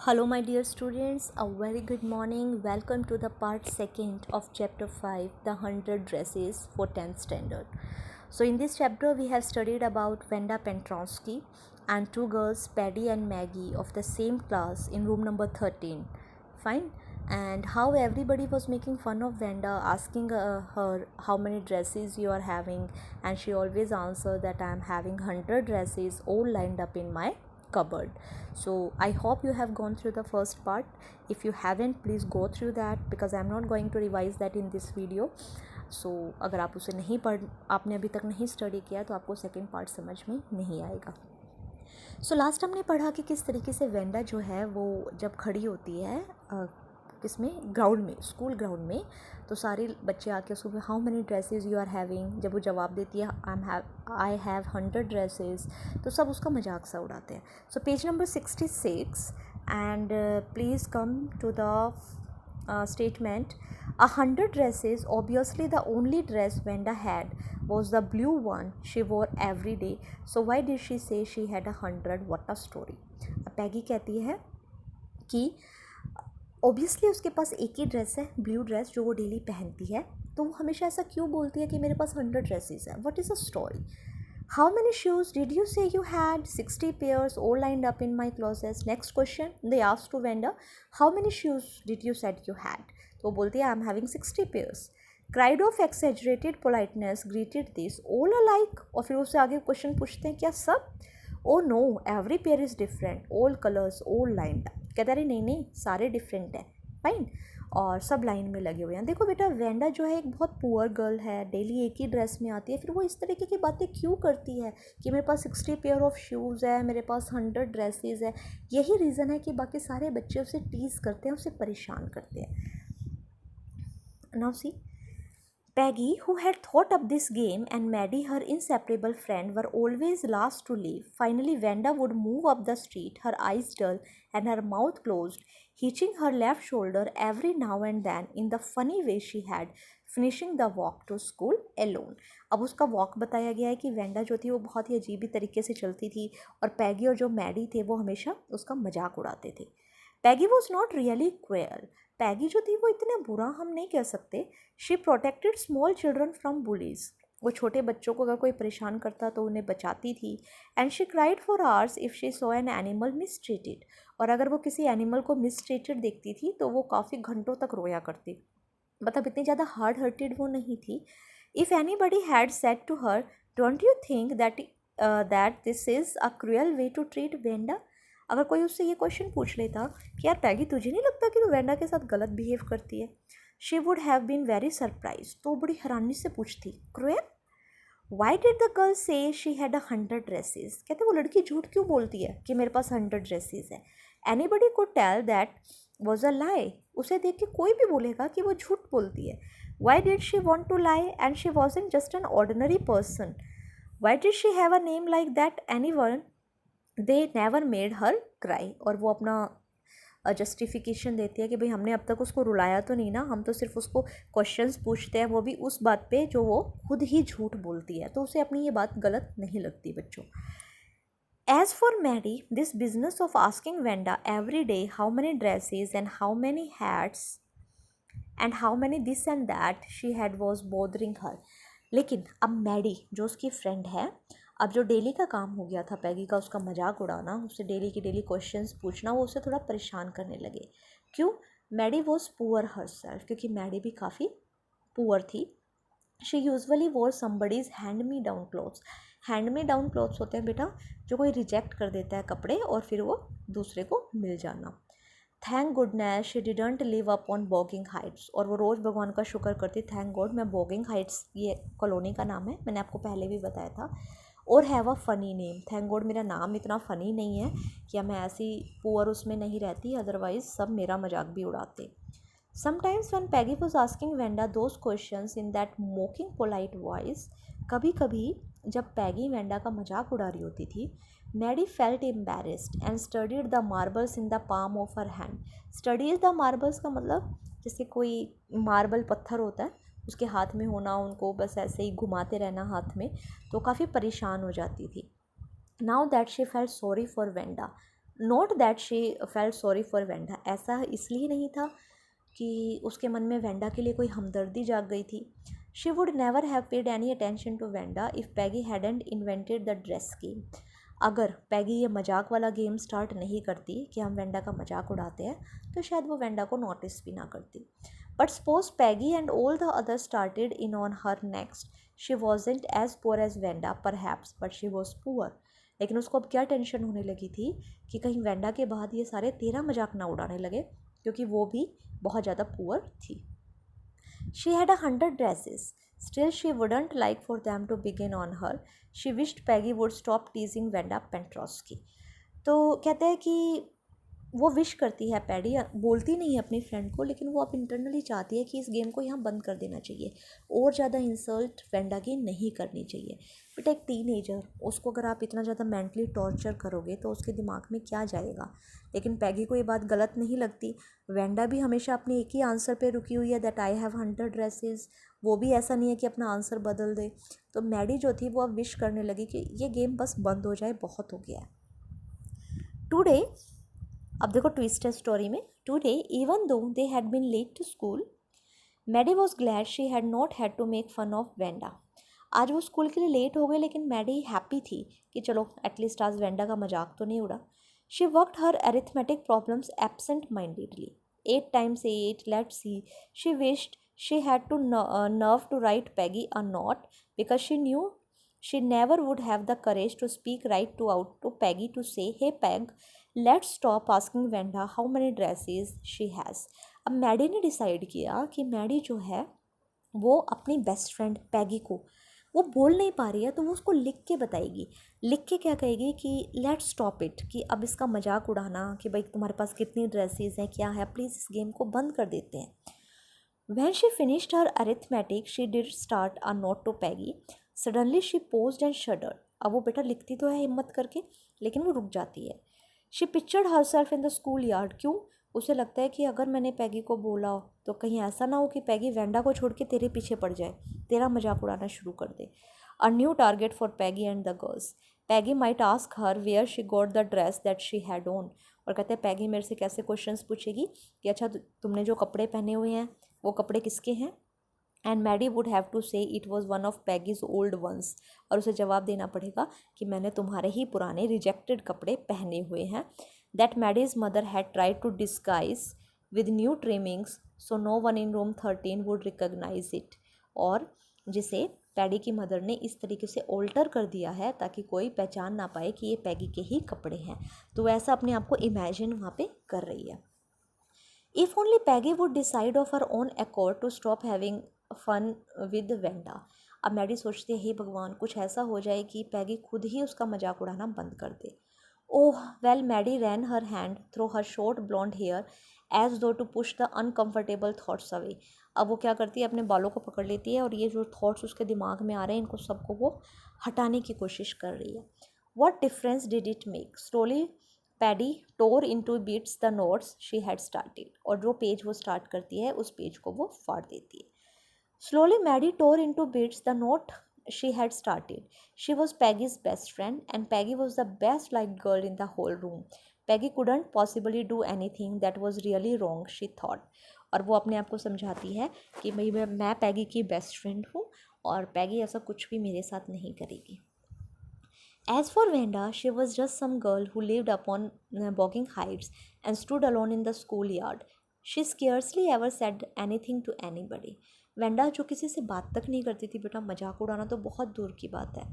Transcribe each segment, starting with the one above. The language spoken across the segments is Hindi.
Hello, my dear students. A very good morning. Welcome to the part second of chapter 5, the 100 dresses for 10th standard. So, in this chapter, we have studied about Wanda Pentronsky and two girls, Paddy and Maggie, of the same class in room number 13. Fine. And how everybody was making fun of Wanda, asking her how many dresses you are having, and she always answered that I am having 100 dresses all lined up in my cupboard. So I hope you have gone through the first part. If you haven't, please go through that because I'm not going to revise that in this video. So अगर आप उसे नहीं आपने अभी तक नहीं स्टडी किया तो आपको सेकेंड पार्ट समझ में नहीं आएगा. सो लास्ट हमने पढ़ा कि किस तरीके से वेंडा जो है वो जब खड़ी होती है किसमें, ग्राउंड में, स्कूल ग्राउंड में, तो सारे बच्चे आके उसको how many dresses you are having, जब वो जवाब देती है आई हैव 100 ड्रेसेस, तो सब उसका मजाक सा उड़ाते हैं. So page number 66 and please come to the statement. 100 dresses, obviously the only dress Wanda had was the blue one she wore every day. So why did she say she had 100? What a story. पैगी कहती है कि ऑब्वियसली उसके पास एक ही ड्रेस है, ब्लू ड्रेस, जो वो डेली पहनती है, तो वो हमेशा ऐसा क्यों बोलती है कि मेरे पास 100 ड्रेसेस है. What is a story. How many shoes did you say you had? 60 pairs all lined up in my closet. Next question, they asked to Wanda, how many shoes did you said you had? तो वो बोलती है I'm having 60 pairs. Cried of exaggerated politeness greeted this all alike. और फिर उससे आगे क्वेश्चन पूछते हैं क्या सब? Oh no, every pair is different, all colors, all lined up. कहता रही नहीं सारे डिफरेंट है. फाइन. और सब लाइन में लगे हुए हैं. देखो बेटा, वेंडा जो है एक बहुत पुअर गर्ल है, डेली एक ही ड्रेस में आती है, फिर वो इस तरीके की बातें क्यों करती है कि मेरे पास 60 पेयर ऑफ शूज़ है, मेरे पास 100 ड्रेसेस है. यही रीज़न है कि बाकी सारे बच्चे उसे टीज़ करते हैं, उसे परेशान करते हैं. Now see, Peggy, who had thought up this game, and Maddie, her inseparable friend, were always last to leave. Finally, Wanda would move up the street, her eyes dull and her mouth closed, hitching her left shoulder every now and then in the funny way she had, finishing the walk to school alone. अब उसका वॉक बताया गया है कि वेंडा जो थी वो बहुत ही अजीब तरीके से चलती थी और पैगी और जो मैडी थे वो हमेशा उसका मजाक उड़ाते थे. पैगी वॉज नॉट रियली क्रूएल. पैगी जो थी वो इतने बुरा हम नहीं कह सकते. She protected small children from bullies. वो छोटे बच्चों को अगर कोई परेशान करता तो उन्हें बचाती थी. And she cried for hours if she saw an animal mistreated. और अगर वो किसी एनिमल को मिसट्रीटेड देखती थी तो वो काफ़ी घंटों तक रोया करती. मतलब इतनी ज़्यादा हार्ड हर्टेड वो नहीं थी. If anybody had said to her, don't you think that this is a cruel way to treat Wanda. अगर कोई उससे ये क्वेश्चन पूछ लेता कि यार पैगी, तुझे नहीं लगता कि तू वेंडा के साथ गलत बिहेव करती है, she would have been very surprise. तो बड़ी हैरानी से पूछती, cruel? Why did the girl say she had 100 dresses. कहते वो लड़की झूठ क्यों बोलती है कि मेरे पास 100 ड्रेसेस है. एनीबडी को tell that was a lie. उसे देख के कोई भी बोलेगा कि वो झूठ बोलती है. Why did she want to lie and she wasn't just an ordinary person. Why did she have a name like that any one. They never made her cry. और वो अपना जस्टिफिकेशन देती है कि भाई हमने अब तक उसको रुलाया तो नहीं ना, हम तो सिर्फ उसको क्वेश्चंस पूछते हैं, वो भी उस बात पे जो वो खुद ही झूठ बोलती है. तो उसे अपनी ये बात गलत नहीं लगती बच्चों. As for Maddie, this business of asking Wanda every day how many dresses and how many hats and how many this and that she had was bothering her. लेकिन अब मैडी जो उसकी फ्रेंड है, अब जो डेली का काम हो गया था पैगी का, उसका मजाक उड़ाना, उससे डेली की डेली क्वेश्चंस पूछना, वो उसे थोड़ा परेशान करने लगे. क्यों? Maddie was poor herself, क्योंकि मैडी भी काफ़ी पुअर थी. She usually wore somebody's hand me down clothes. Hand me down clothes होते हैं बेटा जो कोई रिजेक्ट कर देता है कपड़े और फिर वो दूसरे को मिल जाना. Thank goodness she didn't live up on bogging Heights. और वो रोज़ भगवान का शुक्र करती, थैंक गॉड मैं बॉगिंग हाइट्स, ये कॉलोनी का नाम है, मैंने आपको पहले भी बताया था. और have a funny name. Thank God मेरा नाम इतना फ़नी नहीं है कि मैं ऐसी पुअर उसमें नहीं रहती, अदरवाइज़ सब मेरा मजाक भी उड़ाते. Sometimes one Peggy was asking Wanda those question in that mocking polite voice. कभी कभी जब पैगी वेंडा का मजाक उड़ा रही होती थी, Maddie felt embarrassed and studied the marbles in the palm of her hand. Studies the marbles का मतलब जैसे कोई मार्बल पत्थर होता है उसके हाथ में होना, उनको बस ऐसे ही घुमाते रहना हाथ में, तो काफ़ी परेशान हो जाती थी. Now that she felt sorry for Wanda. Not that she felt sorry for Wanda, ऐसा इसलिए नहीं था कि उसके मन में वेंडा के लिए कोई हमदर्दी जाग गई थी. She would never have paid any attention to Wanda if Peggy hadn't invented the dress game. अगर पैगी ये मजाक वाला गेम स्टार्ट नहीं करती कि हम वेंडा का मजाक उड़ाते हैं, तो शायद वो वेंडा को नोटिस भी ना करती. But suppose Peggy and all the others started in on her next. She wasn't as poor as Wanda perhaps, but she was poor. लेकिन उसको अब क्या टेंशन होने लगी थी कि कहीं वेंडा के बाद ये सारे तेरा मजाक ना उड़ाने लगे, क्योंकि वो भी बहुत ज़्यादा पुअर थी. She had 100 dresses. Still she wouldn't like for them to begin on her. She wished Peggy would stop teasing Wanda Petronski. तो कहते हैं कि वो विश करती है, पैडी बोलती नहीं है अपनी फ्रेंड को, लेकिन वो अब इंटरनली चाहती है कि इस गेम को यहाँ बंद कर देना चाहिए और ज़्यादा इंसल्ट वेंडा की नहीं करनी चाहिए. बट एक टीनेजर, उसको अगर आप इतना ज़्यादा मेंटली टॉर्चर करोगे तो उसके दिमाग में क्या जाएगा. लेकिन पैगी को ये बात गलत नहीं लगती. वेंडा भी हमेशा अपने एक ही आंसर पे रुकी हुई है, दैट आई हैव 100 ड्रेसेस. वो भी ऐसा नहीं है कि अपना आंसर बदल दे. तो मैडी जो थी वो अब विश करने लगी कि ये गेम बस बंद हो जाए, बहुत हो गया है. टुडे, अब देखो ट्विस्ट है स्टोरी में. Today even though they had been late to school, Maddie was glad she had not had to make fun of Wanda. आज वो स्कूल के लिए लेट हो गए, लेकिन मैडी हैप्पी थी कि चलो एटलीस्ट आज वेंडा का मजाक तो नहीं उड़ा. She worked her arithmetic problems absent mindedly. 8 times 8, let's see. She wished she had to nerve to write Peggy a note, because she knew she never would have the courage to speak right to out to Peggy to say, hey Peg, let's stop asking Wenda how many dresses she has. अब मैडी ने डिसाइड किया कि मैडी जो है वो अपनी बेस्ट फ्रेंड पैगी को, वो बोल नहीं पा रही है तो वो उसको लिख के बताएगी. लिख के क्या कहेगी कि लेट्स स्टॉप इट, कि अब इसका मजाक उड़ाना कि भाई तुम्हारे पास कितनी ड्रेसेस हैं, क्या है, प्लीज़ इस गेम को बंद कर देते हैं. When she finished her arithmetic, she did start a note to Peggy. Suddenly she paused and shuddered. अब वो बेटा लिखती तो है हिम्मत करके, लेकिन वो रुक जाती है. She pictured herself in the schoolyard. क्यों? उसे लगता है कि अगर मैंने पैगी को बोला तो कहीं ऐसा ना हो कि पैगी वेंडा को छोड़ के तेरे पीछे पड़ जाए, तेरा मजाक उड़ाना शुरू कर दे. A new target for Peggy and the girls. Peggy might ask her where she got the dress that she had on. और कहते हैं पैगी मेरे से कैसे क्वेश्चंस पूछेगी कि अच्छा तुमने जो कपड़े पहने हुए हैं वो कपड़े किसके हैं. And Maddie would have to say it was one of Peggy's old ones. और उसे जवाब देना पड़ेगा कि मैंने तुम्हारे ही पुराने रिजेक्टेड कपड़े पहने हुए हैं. That Maddie's mother had tried to disguise with new trimmings, so no one in room 13 would recognize it. और जिसे पैडी की मदर ने इस तरीके से ऑल्टर कर दिया है ताकि कोई पहचान ना पाए कि ये पैगी के ही कपड़े हैं. तो ऐसा अपने आप को इमेजिन वहाँ पे कर रही है. If only Peggy would decide of her own accord to stop having fun with Wenda. अब मैडी सोचती है हे भगवान कुछ ऐसा हो जाए कि पैगी खुद ही उसका मजाक उड़ाना बंद कर दे. Oh well, Maddie ran her hand through her short blonde hair as though to push the uncomfortable thoughts away. अब वो क्या करती है, अपने बालों को पकड़ लेती है और ये जो थॉट्स उसके दिमाग में आ रहे हैं इनको सबको वो हटाने की कोशिश कर रही है. What difference did it make. Slowly Paddy tore into bits the notes she had started. और जो पेज वो स्टार्ट करती है उस पेज को वो फाड़ देती है. Slowly Maddie tore into bits the note she had started. She was Peggy's best friend and Peggy was the best liked girl in the whole room. Peggy couldn't possibly do anything that was really wrong, she thought. और वो अपने आप को समझाती है कि भाई मैं पैगी की बेस्ट फ्रेंड हूँ और पैगी ऐसा कुछ भी मेरे साथ नहीं करेगी. As for Wenda, she was just some girl who lived upon Bogging Heights and stood alone in the schoolyard. She scarcely ever said anything to anybody. Wanda जो किसी से बात तक नहीं करती थी बेटा, मजाक उड़ाना तो बहुत दूर की बात है.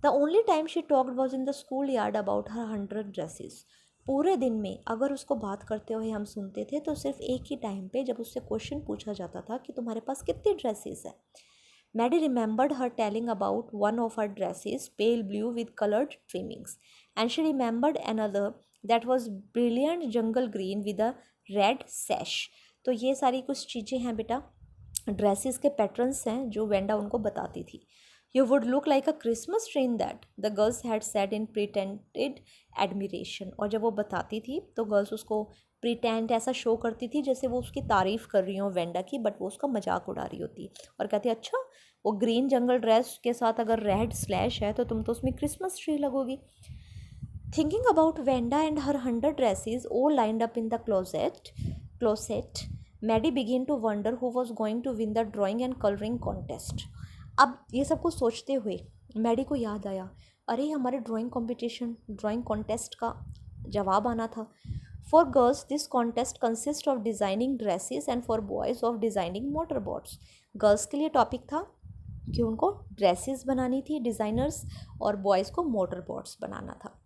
The only time she talked was in the school yard about her 100 dresses. पूरे दिन में अगर उसको बात करते हुए हम सुनते थे तो सिर्फ एक ही टाइम पे जब उससे क्वेश्चन पूछा जाता था कि तुम्हारे पास कितनी ड्रेसेस है. Maddie remembered her telling about one of her dresses, pale blue with colored trimmings, and she remembered another that was brilliant jungle green with a red sash. तो ये सारी कुछ चीज़ें हैं बेटा, ड्रेसेस के पैटर्न्स हैं जो वेंडा उनको बताती थी. You would look like a Christmas tree in that, the girls had said in pretended admiration. और जब वो बताती थी तो गर्ल्स उसको प्रिटेंड ऐसा शो करती थी जैसे वो उसकी तारीफ़ कर रही हो वेंडा की, बट वो उसका मजाक उड़ा रही होती और कहती अच्छा वो ग्रीन जंगल ड्रेस के साथ अगर रेड स्लैश है तो तुम तो उसमें क्रिसमस ट्री लगोगी. Thinking about Vanda and her 100 dresses all lined up in the closet, Maddie began to wonder who was going to win the drawing and coloring contest. अब ये सब कुछ सोचते हुए मैडी को याद आया, अरे हमारे ड्राइंग कॉन्टेस्ट का जवाब आना था. For girls this contest consist of designing dresses and for boys of designing motor boats. Girls के लिए टॉपिक था कि उनको ड्रेसेस बनानी थी डिज़ाइनर्स और बॉयज़ को मोटर बोट्स बनाना था.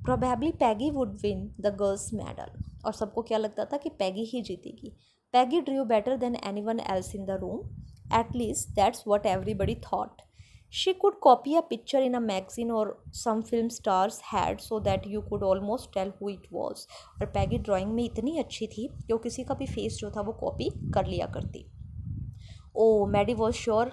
Probably Peggy would win the girls medal. और सबको क्या लगता था कि पैगी ही जीतेगी. Peggy drew better than anyone else in the room. At least that's what everybody thought. She could copy a picture in a magazine or some film stars had so that you could almost tell who it was. और पैगी ड्राइंग में इतनी अच्छी थी कि वो किसी का भी फेस जो था वो कॉपी कर लिया करती. Oh, Maddie was sure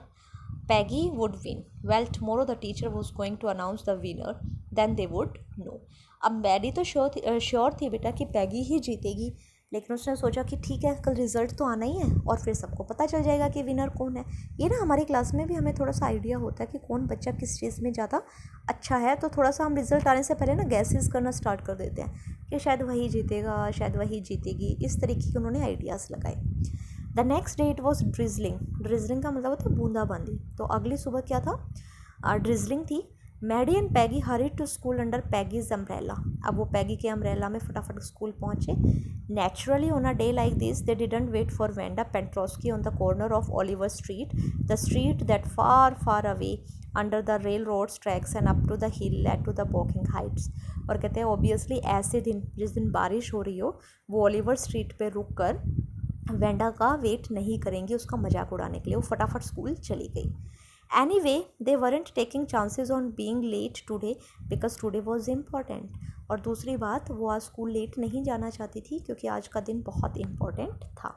Peggy would win. Well, tomorrow the teacher was going to announce the winner. Then they would know. अब मैडी तो श्योर थी बेटा कि पैगी ही जीतेगी, लेकिन उसने सोचा कि ठीक है कल रिज़ल्ट तो आना ही है और फिर सबको पता चल जाएगा कि विनर कौन है. ये ना हमारी क्लास में भी हमें थोड़ा सा आइडिया होता है कि कौन बच्चा किस चीज़ में ज़्यादा अच्छा है, तो थोड़ा सा हम रिज़ल्ट आने से पहले ना गैसेस करना स्टार्ट कर देते हैं कि शायद वही जीतेगा, शायद वही जीतेगी. इस तरीके के उन्होंने आइडियाज़ लगाए. The next day it was drizzling का मतलब होता है बूंदाबांदी. तो अगली सुबह क्या था, ड्रिजलिंग थी. Maddie and Peggy hurried to school under Peggy's umbrella. अब वो पैगी के अम्ब्रेला में फटाफट स्कूल पहुँचे. Naturally on a day like this they didn't wait for Wanda Petronski on the corner of Oliver street, the street that far far away under the railroad tracks and up to the hill let to the walking heights. और कहते हैं ऑब्वियसली ऐसे दिन जिस दिन बारिश हो रही हो वो ओलिवर स्ट्रीट पर रुक कर वेंडा का वेट नहीं करेंगी उसका मजाक उड़ाने के लिए. वो फटाफट स्कूल चली गई. Anyway, they weren't taking chances on being late today because today was important. और दूसरी बात, वो आज स्कूल लेट नहीं जाना चाहती थी क्योंकि आज का दिन बहुत इम्पोर्टेंट था.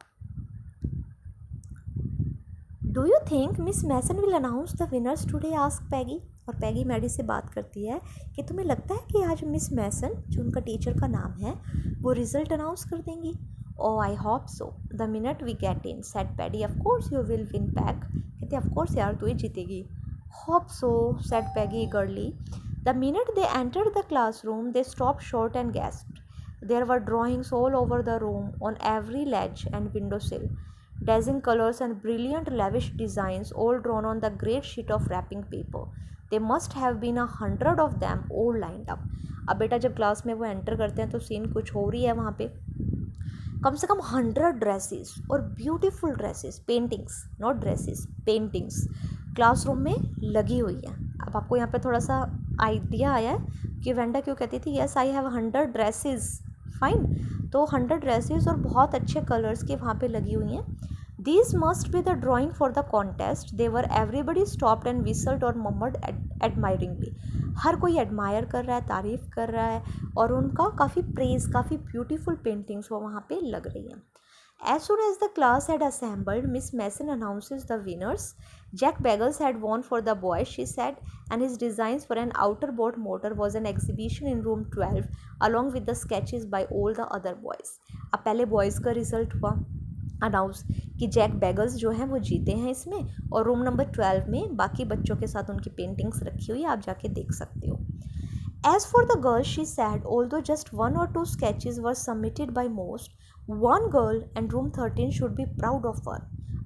Do you think Miss Mason will announce the winners today, ask Peggy. और पैगी मैडी से बात करती है कि तुम्हें लगता है कि आज मिस मैसन, जो उनका टीचर का नाम है, वो रिज़ल्ट अनाउंस कर देंगी. Oh, I hope so. The minute we get in, said Paddy. Of course you will win, Peg. कहते of course यार तू ही जीतेगी. Hope so, said Peggy eagerly. The minute they entered the classroom, they stopped short and gasped. There were drawings all over the room, on every ledge and windowsill. Dazzling colors and brilliant lavish designs, all drawn on the great sheet of wrapping paper. There must have been 100 of them, all lined up. अब बेटा जब क्लास में वो एंटर करते हैं तो सीन कुछ हो रही है वहाँ पे. कम से कम 100 ड्रेसेस और beautiful dresses, paintings, not dresses, paintings classroom में लगी हुई है. अब आपको यहाँ पे थोड़ा सा आइडिया आया है कि वेंडा क्यों कहती थी yes I have 100 dresses. Fine, तो 100 ड्रेसेस और बहुत अच्छे कलर्स के वहाँ पे लगी हुई हैं. These must be the drawing for the contest. They were everybody stopped and whistled or murmured admiringly. हर कोई एडमायर कर रहा है, तारीफ़ कर रहा है और उनका काफ़ी प्रेज़, काफ़ी ब्यूटीफुल पेंटिंग्स वो वहाँ पे लग रही हैं. As soon as the class had assembled, Miss Mason announces the winners. Jack Bagels had won for the boys, she said, and his designs for an outer boat motor was an exhibition in room 12 along with the sketches by all the other boys. अब पहले बॉयज़ का रिजल्ट हुआ अनाउंस कि जैक बैगल्स जो हैं वो जीते हैं इसमें, और रूम नंबर 12 में बाकी बच्चों के साथ उनकी पेंटिंग्स रखी हुई है, आप जाके देख सकते हो. As for the girls, she said, although just 1 or 2 sketches were submitted by most, one girl and room 13 should be proud of her.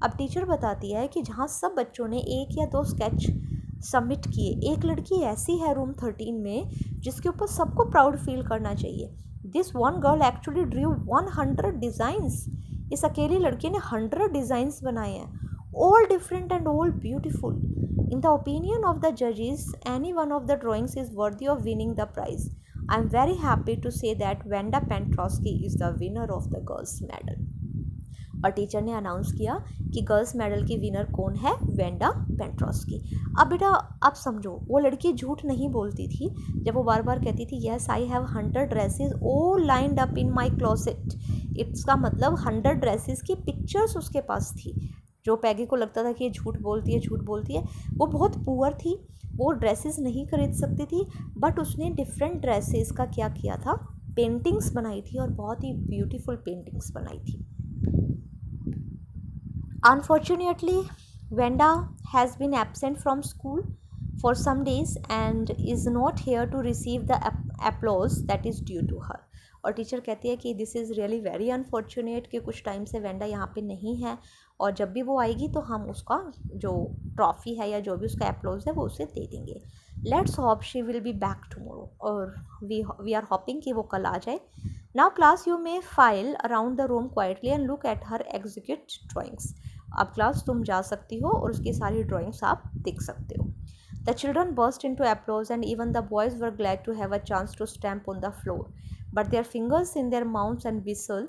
अब टीचर बताती है कि जहाँ सब बच्चों ने 1 या 2 स्केच सबमिट किए, एक लड़की ऐसी है रूम 13 में जिसके ऊपर सबको प्राउड फील करना चाहिए. This one girl actually Drew 100 designs. इस अकेली लड़की ने 100 डिज़ाइंस बनाए हैं, all different and all beautiful. In the opinion of the judges, any one of the drawings is worthy of winning the prize. I am very happy to say that Vanda Pentrosky is the winner of the girls medal. और टीचर ने अनाउंस किया कि गर्ल्स मेडल की विनर कौन है, वेंडा पेंट्रोस्की. अब बेटा आप समझो, वो लड़की झूठ नहीं बोलती थी जब वो बार बार कहती थी yes I have 100 dresses all lined up in my closet. इसका मतलब 100 ड्रेसेस की पिक्चर्स उसके पास थी. जो पैगी को लगता था कि ये झूठ बोलती है, वो बहुत पुअर थी, वो ड्रेसेस नहीं खरीद सकती थी, बट उसने डिफरेंट ड्रेसेस का क्या किया था, पेंटिंग्स बनाई थी और बहुत ही ब्यूटीफुल पेंटिंग्स बनाई थी. Unfortunately, Vanda has been absent from school for some days and is not here to receive the applause that is due to her. और टीचर कहती है कि this is really very unfortunate कि कुछ टाइम से वेंडा यहाँ पे नहीं है, और जब भी वो आएगी तो हम उसका जो ट्रॉफ़ी है या जो भी उसका एप्लॉज है वो उसे दे देंगे. Let's hope she will be back tomorrow. और वी आर होपिंग कि वो कल आ जाए. Now class you may file around the room quietly and look at her execute drawings. अब क्लास तुम जा सकती हो और उसकी सारी ड्राइंग्स आप देख सकते हो. The children burst into applause and even the boys were glad to have a chance to stamp on the floor. But their fingers in their mouths and whistle,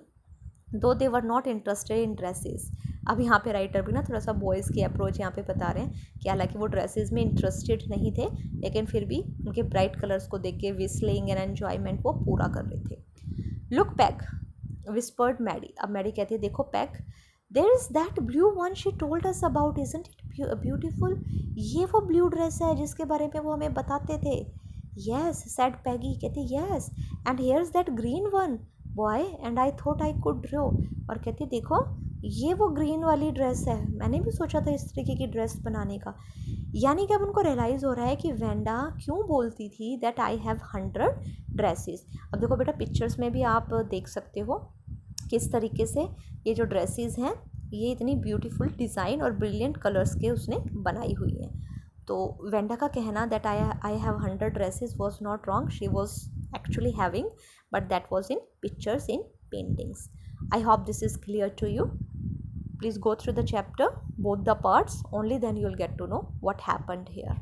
though they were not interested in dresses. अब यहाँ पे राइटर भी ना थोड़ा सा बॉयज़ की अप्रोच यहाँ पे बता रहे हैं कि हालांकि वो ड्रेसेस में इंटरेस्टेड नहीं थे, लेकिन फिर भी उनके ब्राइट कलर्स को देख के विस्लिंग एंड एन्जॉयमेंट वो पूरा कर रहे थे. Look Peg whispered Maddie. अब मैडी कहती है देखो Peg, there is that blue one she told us about, isn't it beautiful. ये वो ब्लू ड्रेस है जिसके बारे में वो हमें बताते थे. Yes said Peggy. कहती yes, and here is that green one boy and I thought I could draw. और कहती देखो ये वो ग्रीन वाली ड्रेस है, मैंने भी सोचा था इस तरीके की ड्रेस बनाने का. यानी कि अब उनको रियलाइज़ हो रहा है कि वेंडा क्यों बोलती थी दैट आई हैव 100 ड्रेसेस. अब देखो बेटा पिक्चर्स में भी आप देख सकते हो किस तरीके से ये जो ड्रेसेस हैं ये इतनी ब्यूटीफुल डिज़ाइन और ब्रिलियंट कलर्स के उसने बनाई हुई हैं. तो वेंडा का कहना that I have 100 dresses was not wrong, she was actually having, but that was in pictures in paintings. I hope this is clear to you. Please go through the chapter, both the parts, only then you will get to know what happened here.